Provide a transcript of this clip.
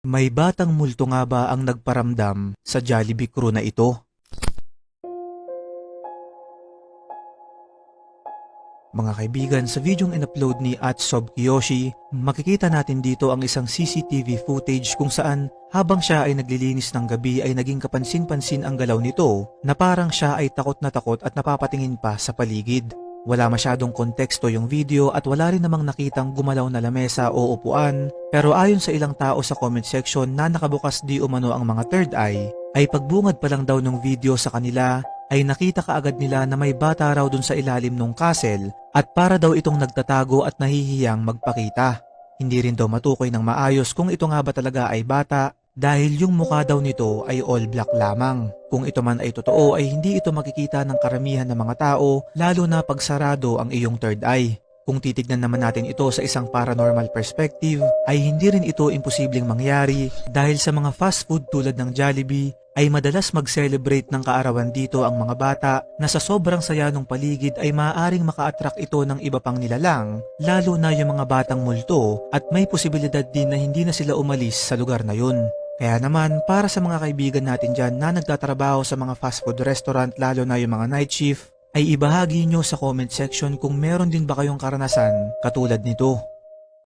May batang multo nga ba ang nagparamdam sa Jollibee crew na ito? Mga kaibigan, sa videong in-upload ni @sobkiyoshi, makikita natin dito ang isang CCTV footage kung saan habang siya ay naglilinis ng gabi ay naging kapansin-pansin ang galaw nito na parang siya ay takot na takot at napapatingin pa sa paligid. Wala masyadong konteksto yung video at wala rin namang nakitang gumalaw na lamesa o upuan, pero ayon sa ilang tao sa comment section na nakabukas di umano ang mga third eye, ay pagbungad pa lang daw ng video sa kanila ay nakita kaagad nila na may bata raw dun sa ilalim ng castle at para daw itong nagtatago at nahihiyang magpakita. Hindi rin daw matukoy ng maayos kung ito nga ba talaga ay bata dahil yung mukha daw nito ay all black lamang. Kung ito man ay totoo ay hindi ito makikita ng karamihan ng mga tao lalo na pag sarado ang iyong third eye. Kung titignan naman natin ito sa isang paranormal perspective ay hindi rin ito imposibleng mangyari dahil sa mga fast food tulad ng Jollibee ay madalas mag-celebrate ng kaarawan dito ang mga bata na sa sobrang saya ng paligid ay maaaring maka-attract ito ng iba pang nilalang, lalo na yung mga batang multo at may posibilidad din na hindi na sila umalis sa lugar na yun. Kaya naman para sa mga kaibigan natin dyan na nagtatrabaho sa mga fast food restaurant lalo na yung mga night shift, ay ibahagi nyo sa comment section kung meron din ba kayong karanasan katulad nito.